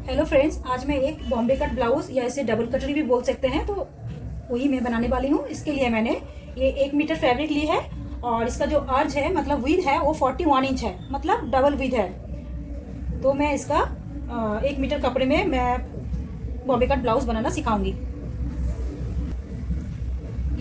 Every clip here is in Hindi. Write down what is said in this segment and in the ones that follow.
हेलो फ्रेंड्स, आज मैं एक बॉम्बे कट ब्लाउज या इसे डबल कटरी भी बोल सकते हैं, तो वही मैं बनाने वाली हूँ। इसके लिए मैंने ये 1 मीटर फैब्रिक ली है और इसका जो अर्ज है मतलब विद है वो 41 इंच है, मतलब डबल विद है। तो मैं इसका 1 मीटर कपड़े में मैं बॉम्बे कट ब्लाउज बनाना सिखाऊंगी।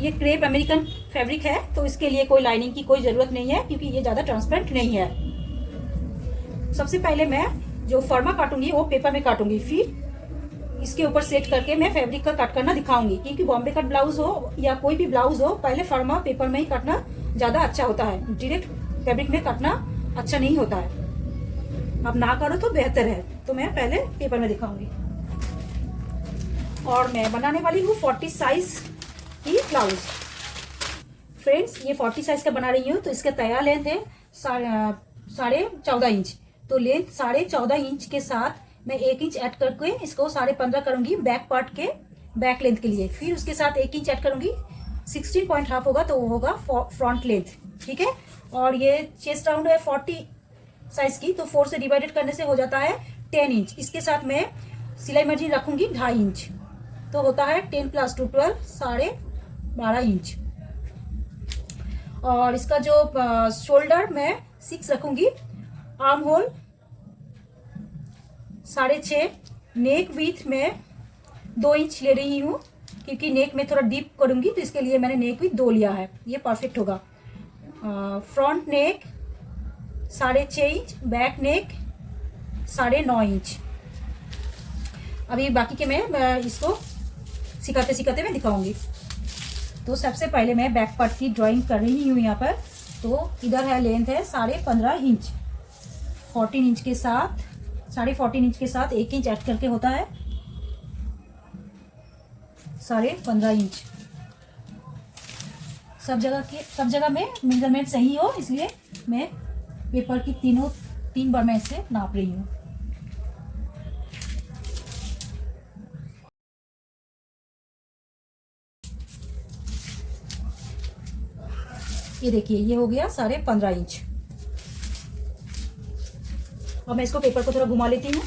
ये क्रेप अमेरिकन फैब्रिक है, तो इसके लिए कोई लाइनिंग की कोई ज़रूरत नहीं है क्योंकि ये ज़्यादा ट्रांसपेरेंट नहीं है। सबसे पहले मैं जो फर्मा काटूंगी वो पेपर में काटूंगी, फिर इसके ऊपर सेट करके मैं फैब्रिक का कट करना दिखाऊंगी। क्योंकि बॉम्बे कट ब्लाउज हो या कोई भी ब्लाउज हो, पहले फर्मा पेपर में ही काटना ज़्यादा अच्छा होता है। डायरेक्ट फैब्रिक में काटना अच्छा नहीं होता है। अब ना करो तो बेहतर है, तो मैं पहले पेपर में दिखाऊंगी। और मैं बनाने वाली हूँ 40 साइज की ब्लाउज। फ्रेंड्स, ये 40 साइज का बना रही हूँ, तो इसका तैयार लेंथ है 14.5 इंच। तो लेंथ 14.5 इंच के साथ मैं 1 इंच ऐड करके इसको 15.5 करूंगी बैक पार्ट के बैक लेंथ के लिए। फिर उसके साथ 1 इंच ऐड करूंगी, 16.5 होगा, तो वो होगा फ्रंट लेंथ। ठीक है। और ये चेस्ट राउंड है 40 साइज की, तो 4 से डिवाइडेड करने से हो जाता है 10 इंच। इसके साथ मैं सिलाई मार्जिन रखूंगी 2.5 इंच, तो होता है 10 + 2 12, 12.5 इंच। और इसका जो शोल्डर मैं 6 रखूंगी, आर्म होल 6.5, नेक विथ में 2 इंच ले रही हूँ क्योंकि नेक में थोड़ा डीप करूंगी, तो इसके लिए मैंने नेक विथ 2 लिया है, ये परफेक्ट होगा। फ्रंट नेक 6.5 इंच, बैक नेक 9.5 इंच। अभी बाकी के मैं इसको सिखाते सिखाते मैं दिखाऊंगी। तो सबसे पहले मैं बैक पार्ट की ड्राइंग कर रही हूँ यहाँ पर। तो इधर है लेंथ है 15.5 इंच, 14 इंच के साथ 14.5 इंच के साथ 1 इंच ऐड करके होता है 15.5 इंच। सब जगह में मेजरमेंट सही हो, इसलिए मैं पेपर की 3 बार मैं इसे नाप रही हूँ। ये देखिए, ये हो गया 15.5 इंच। अब मैं इसको पेपर को थोड़ा घुमा लेती हूँ।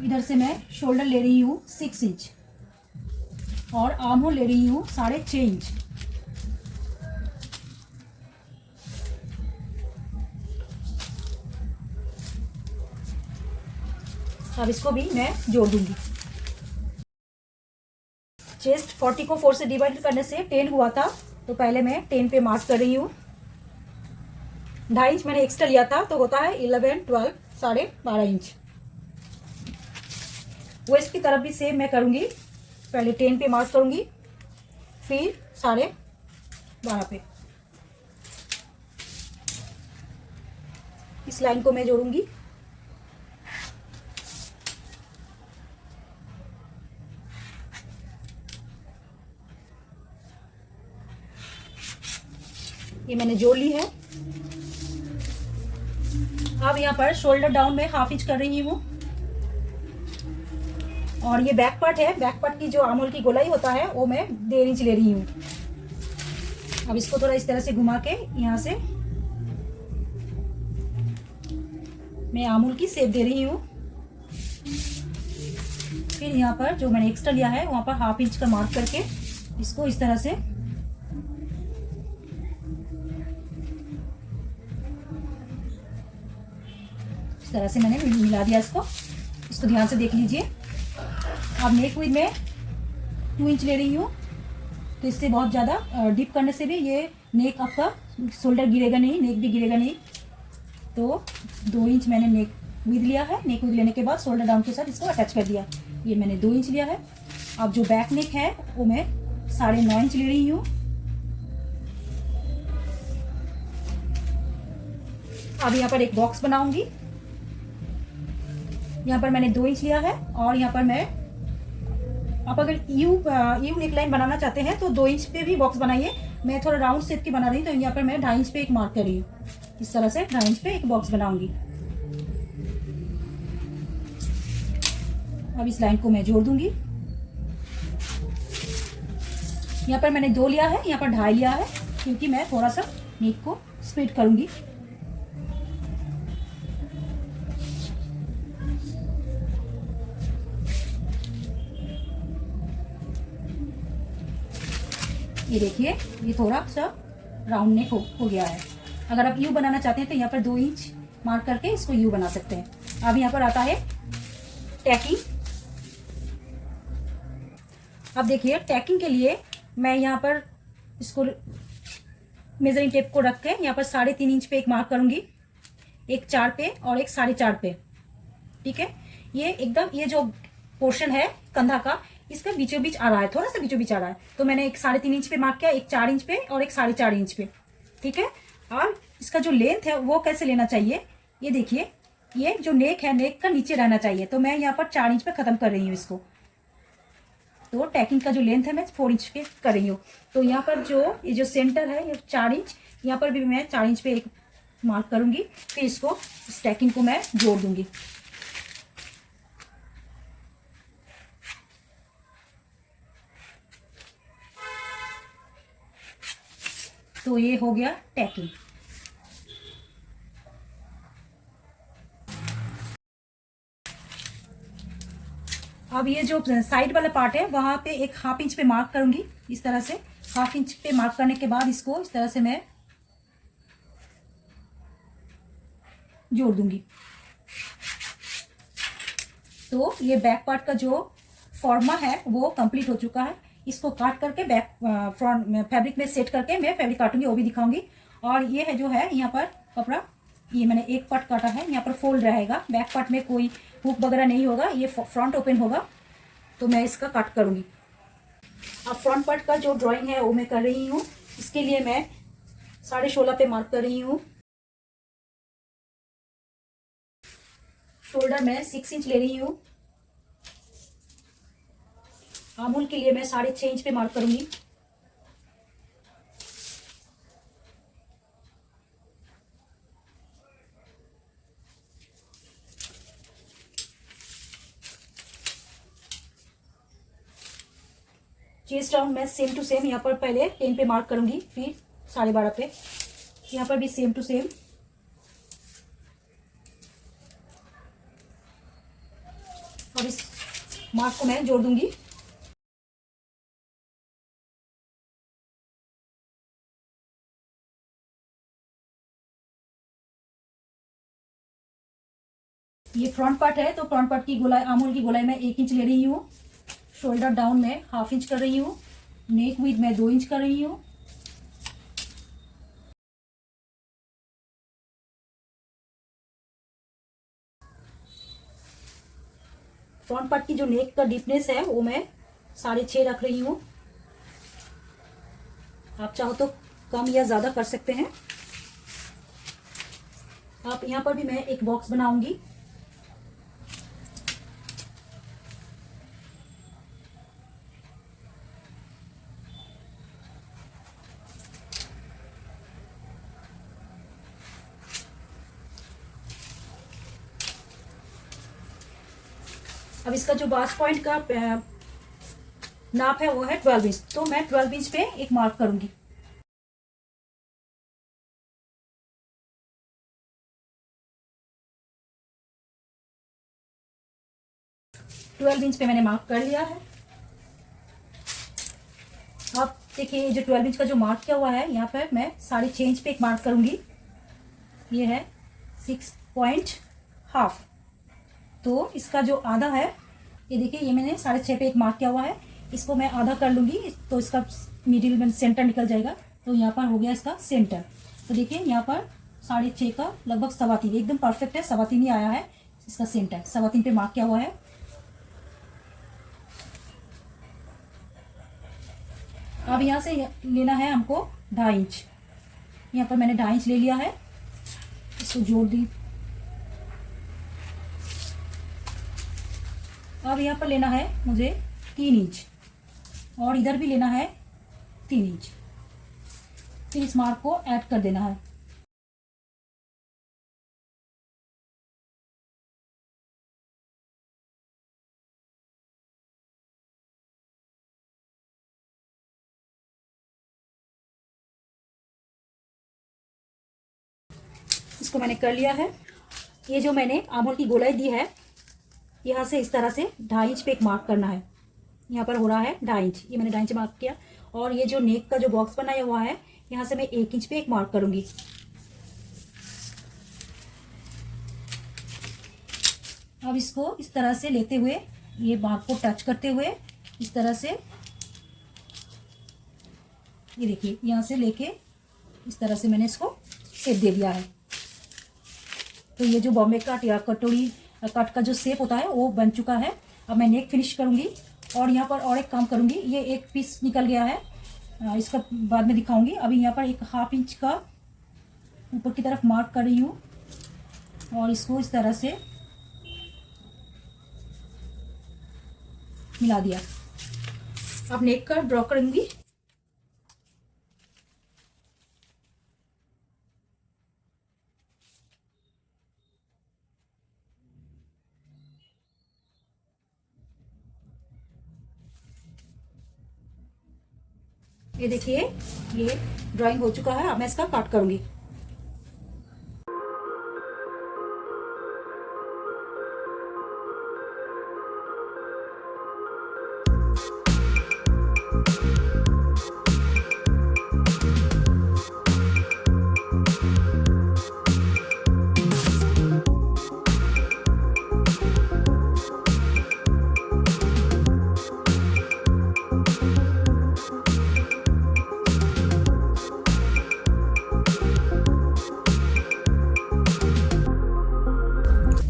इधर से मैं शोल्डर ले रही हूँ 6 इंच और आर्म होल ले रही हूँ 6.5 इंच। अब इसको भी मैं जोड़ दूंगी। चेस्ट 40 को 4 से डिवाइड करने से 10 हुआ था, तो पहले मैं 10 पे मार्क कर रही हूँ। 2.5 इंच मैंने एक्स्ट्रा लिया था, तो होता है 11, 12, 12.5 इंच। वेस्ट की तरफ भी सेम मैं करूंगी, पहले 10 पे मार्क करूंगी, फिर 12.5 पे। इस लाइन को मैं जोड़ूंगी। ये मैंने जोड़ ली है। अब यहाँ पर शोल्डर डाउन में 1/2 इंच कर रही हूँ। और ये बैक पार्ट है, बैक पार्ट की जो आर्म होल की गोलाई होता है वो मैं 1.5 इंच ले रही हूँ। अब इसको थोड़ा इस तरह से घुमा के यहाँ से मैं आर्म होल की शेप दे रही हूँ। फिर यहाँ पर जो मैंने एक्स्ट्रा लिया है वहां पर 1/2 इंच का मार्क करके इसको इस तरह से मैंने मिला दिया। इसको ध्यान से देख लीजिए। अब नेक विड्थ में 2 इंच ले रही हूँ, तो इससे बहुत ज़्यादा डीप करने से भी ये नेक आपका शोल्डर गिरेगा नहीं, नेक भी गिरेगा नहीं। तो 2 इंच मैंने नेक विड्थ लिया है। नेक विड्थ लेने के बाद शोल्डर डाउन के साथ इसको अटैच कर दिया। ये मैंने 2 इंच लिया है। अब जो बैक नेक है वो मैं 9.5 इंच ले रही हूँ। अब यहाँ पर एक बॉक्स बनाऊंगी। यहाँ पर मैंने 2 इंच लिया है और यहाँ पर मैं, आप अगर यू नेक लाइन बनाना चाहते हैं तो 2 इंच पे भी बॉक्स बनाइए। मैं थोड़ा राउंड शेप की बना रही हूँ, तो यहाँ पर मैं 2.5 इंच पे एक मार्क कर रही हूँ। इस तरह से 2.5 इंच पे एक बॉक्स बनाऊंगी। अब इस लाइन को मैं जोड़ दूंगी। यहाँ पर मैंने 2 लिया है, यहाँ पर 2.5 लिया है क्योंकि मैं थोड़ा सा नेक को स्प्लिट करूंगी। ये देखिए, ये थोड़ा सा राउंड नेक हो गया है। अगर आप यू बनाना चाहते हैं तो यहाँ पर 2 इंच मार्क करके इसको यू बना सकते हैं। अब यहाँ पर आता है टैकिंग। अब देखिए, टैकिंग के लिए मैं यहाँ पर इसको मेजरिंग टेप को रख के यहाँ पर 3.5 इंच पे एक मार्क करूंगी, एक 4 पे और एक 4.5 पे। ठीक है, ये एकदम ये जो पोर्शन है कंधा का, इसका बीचों बीच आ रहा है, थोड़ा सा बीचों बीच आ रहा है। तो मैंने एक 3.5 इंच पे मार्क किया, एक 4 इंच पे और एक 4.5 इंच पे। ठीक है, और इसका जो लेंथ है वो कैसे लेना चाहिए, ये देखिए, ये जो नेक है, नेक का नीचे रहना चाहिए। तो मैं यहाँ पर 4 इंच पे खत्म कर रही हूँ इसको। तो टैकिंग का जो लेंथ है मैं 4 इंच पे कर रही हूँ। तो यहाँ पर जो ये जो सेंटर है ये 4 इंच, यहाँ पर भी मैं 4 इंच पे एक मार्क करूंगी। फिर इसको इस टैकिंग को मैं जोड़ दूंगी। तो ये हो गया टैकिंग। अब ये जो साइड वाला पार्ट है वहां पे एक 1/2 इंच पे मार्क करूंगी, इस तरह से 1/2 इंच पे मार्क करने के बाद इसको इस तरह से मैं जोड़ दूंगी। तो ये बैक पार्ट का जो फॉर्मा है वो कंप्लीट हो चुका है। इसको काट करके बैक फ्रंट फैब्रिक में सेट करके मैं फैब्रिक काटूंगी, वो भी दिखाऊंगी। और ये है जो है यहाँ पर कपड़ा, ये मैंने एक पार्ट काटा है, यहाँ पर फोल्ड रहेगा, बैक पार्ट में कोई हुक वगैरह नहीं होगा, ये फ्रंट ओपन होगा। तो मैं इसका काट करूंगी। अब फ्रंट पार्ट का जो ड्राइंग है वो मैं कर रही हूँ। इसके लिए मैं 16.5 पे मार्क कर रही हूँ। शोल्डर में 6 इंच ले रही हूँ। आर्महोल के लिए मैं 6.5 इंच पे मार्क करूंगी। चेस्ट राउंड में सेम टू सेम यहाँ पर पहले 10 पे मार्क करूंगी, फिर 12.5 पे। यहाँ पर भी सेम टू सेम। और इस मार्क को मैं जोड़ दूंगी। ये फ्रंट पार्ट है, तो फ्रंट पार्ट की गोलाई, आर्महोल की गोलाई मैं 1 इंच ले रही हूँ। शोल्डर डाउन में 1/2 इंच कर रही हूँ। नेक विड्थ में 2 इंच कर रही हूँ। फ्रंट पार्ट की जो नेक का डीपनेस है वो मैं 6.5 रख रही हूँ। आप चाहो तो कम या ज्यादा कर सकते हैं। आप यहाँ पर भी मैं एक बॉक्स बनाऊंगी। अब इसका जो बास पॉइंट का नाप है वो है 12 इंच। तो मैं 12 इंच पे एक मार्क करूंगी। 12 इंच पे मैंने मार्क कर लिया है। अब देखिए, जो 12 इंच का जो मार्क किया हुआ है, यहाँ पर मैं 6.5 इंच पे एक मार्क करूंगी। ये है 6.5। तो इसका जो आधा है, ये देखिए, ये मैंने 6.5 पे एक मार्क किया हुआ है, इसको मैं आधा कर लूंगी। तो इसका मिडिल में सेंटर निकल जाएगा। तो यहाँ पर हो गया इसका सेंटर। तो देखिए, यहाँ पर 6.5 का लगभग 3.25 एकदम परफेक्ट है। 3.25 ही आया है इसका सेंटर। 3.25 पे मार्क किया हुआ है। अब यहाँ से लेना है हमको 2.5 इंच। यहाँ पर मैंने 2.5 इंच ले लिया है, इसको जोड़ दी। अब यहाँ पर लेना है मुझे 3 इंच और इधर भी लेना है 3 इंच। फिर इस मार्क को ऐड कर देना है। इसको मैंने कर लिया है। ये जो मैंने आर्महोल की गोलाई दी है, यहाँ से इस तरह से 2.5 इंच पे एक मार्क करना है। यहाँ पर हो रहा है 2.5 इंच। ये मैंने 2.5 इंच मार्क किया। और ये जो नेक का जो बॉक्स बनाया हुआ है यहाँ से मैं 1 इंच पे एक मार्क करूंगी। अब इसको इस तरह से लेते हुए ये मार्क को टच करते हुए इस तरह से ये देखिए यहाँ से लेके इस तरह से मैंने इसको शेप दे दिया है। तो ये जो बॉम्बे कट या कटोरी कट का जो शेप होता है वो बन चुका है। अब मैं नेक फिनिश करूंगी और यहाँ पर और एक काम करूंगी। ये एक पीस निकल गया है, इसका बाद में दिखाऊंगी। अभी यहाँ पर एक 1/2 इंच का ऊपर की तरफ मार्क कर रही हूँ और इसको इस तरह से मिला दिया। अब नेक का ड्रॉ करूंगी। ये देखिए ये ड्राइंग हो चुका है। अब मैं इसका कट करूंगी।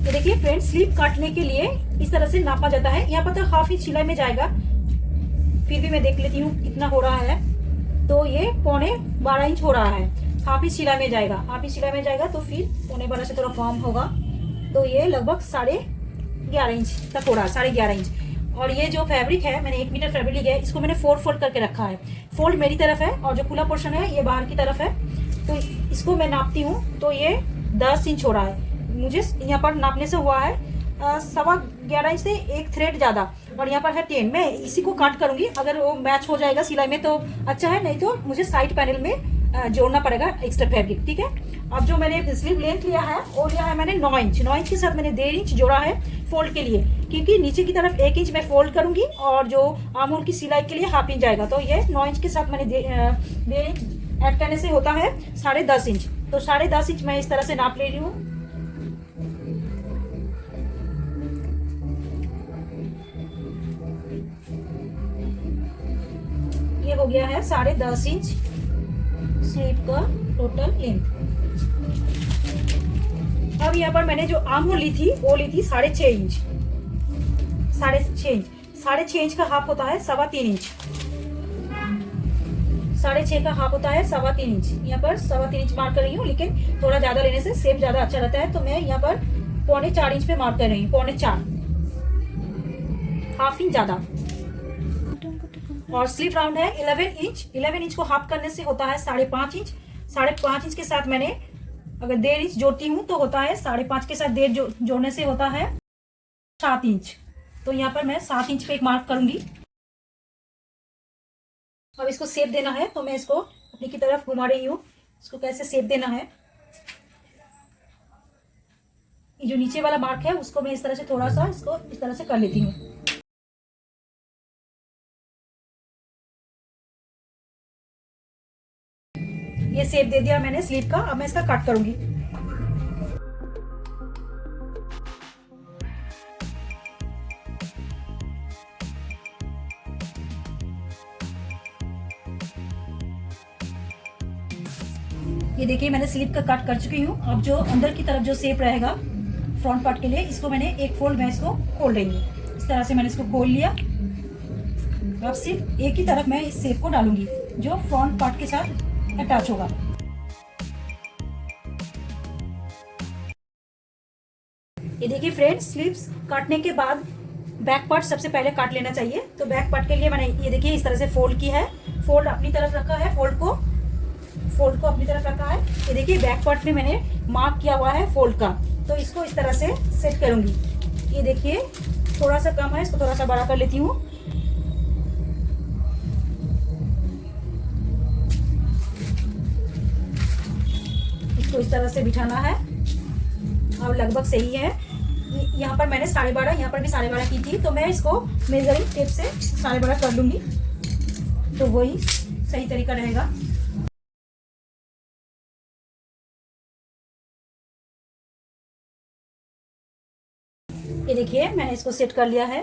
देखिए फ्रेंड्स, स्लीव काटने के लिए इस तरह से नापा जाता है। यहाँ पर तो 1/2 इंच सिलाई में जाएगा, फिर भी मैं देख लेती हूँ कितना हो रहा है। तो ये 12.25 इंच हो रहा है। 1/2 इंच सिलाई में जाएगा, 1/2 इंच सिलाई में जाएगा तो फिर 12.25 से थोड़ा कम होगा। तो ये लगभग 11.5 इंच तक हो रहा है, 11.5 इंच। और ये जो फैब्रिक है, मैंने 1 मीटर फैब्रिक लिया है, इसको मैंने 4 फोल्ड करके रखा है। फोल्ड मेरी तरफ है और जो खुला पोर्शन है ये बाहर की तरफ है। तो इसको मैं नापती हूँ तो ये 10 इंच हो रहा है। मुझे यहाँ पर नापने से हुआ है 11.25 इंच से 1 थ्रेड ज्यादा, और यहाँ पर है 10। मैं इसी को काट करूंगी। अगर वो मैच हो जाएगा सिलाई में तो अच्छा है, नहीं तो मुझे साइड पैनल में जोड़ना पड़ेगा एक्स्ट्रा फैब्रिक। ठीक है। अब जो मैंने स्लीव लेंथ लिया है वो लिया है मैंने 9 इंच। 9 इंच के साथ मैंने 1.5 इंच जोड़ा है फोल्ड के लिए, क्योंकि नीचे की तरफ 1 इंच मैं फोल्ड करूंगी और जो आमूल की सिलाई के लिए 1/2 इंच जाएगा। तो ये 9 इंच के साथ मैंने 1.5 इंच ऐड करने से होता है 10.5 इंच। तो 10.5 इंच मैं इस तरह से नाप ले रही हूँ। ये हो गया है 10.5 इंच स्लीव का टोटल लेंथ। अब यहाँ पर मैंने जो आर्म होल ली थी वो ली थी 6.5 इंच। 6.5 इंच, 6.5 इंच का हाफ होता है 3.25 इंच। 6.5 का हाफ होता है 3.25 इंच। यहाँ पर 3.25 इंच मार्क कर रही हूँ, लेकिन थोड़ा ज्यादा लेने से शेप ज्यादा अच्छा रहता है। तो मैं यहाँ पर 3.25 इंच पे मार्क कर रही हूँ। 3.25, 1/2 इंच ज्यादा। और स्लीव राउंड है 11 इंच। 11 इंच को हाफ करने से होता है 5.5 इंच। 5.5 इंच के साथ मैंने अगर 1.5 इंच जोड़ती हूँ तो होता है 5.5 के साथ 1.5 जोड़ने से होता है 7 इंच। तो यहाँ पर मैं 7 इंच पे एक मार्क करूंगी। अब इसको शेप देना है तो मैं इसको अपनी की तरफ घुमा रही हूँ। इसको कैसे शेप देना है, ये जो नीचे वाला मार्क है उसको मैं इस तरह से थोड़ा सा इसको इस तरह से कर लेती हूँ। ये शेप दे दिया मैंने स्लीव का। अब मैं इसका कट करूंगी। ये देखिए मैंने स्लीव का कट कर चुकी हूँ। अब जो अंदर की तरफ जो शेप रहेगा फ्रंट पार्ट के लिए, इसको मैंने एक फोल्ड में इसको खोल रही हूँ। इस तरह से मैंने इसको खोल लिया। अब सिर्फ एक ही तरफ मैं इस शेप को डालूंगी जो फ्रंट पार्ट के साथ अटैच होगा। ये देखिए फ्रेंड्स, स्लीव्स काटने के बाद बैक पार्ट सबसे पहले काट लेना चाहिए। तो बैक पार्ट के लिए मैंने ये देखिए इस तरह से फोल्ड की है। फोल्ड अपनी तरफ रखा है, फोल्ड को अपनी तरफ रखा है। ये देखिए बैक पार्ट में मैंने मार्क किया हुआ है फोल्ड का। तो इसको इस तरह से सेट करूंगी। ये देखिए थोड़ा सा कम है, इसको थोड़ा सा बड़ा कर लेती हूँ। इसको इस तरह से बिठाना है। अब लगभग सही है। यहाँ पर मैंने 12.5, यहाँ पर भी 12.5 की थी। तो मैं इसको मेजरिंग टेप से 12.5 कर लूंगी। तो वही सही तरीका रहेगा। ये देखिए मैंने इसको सेट कर लिया है।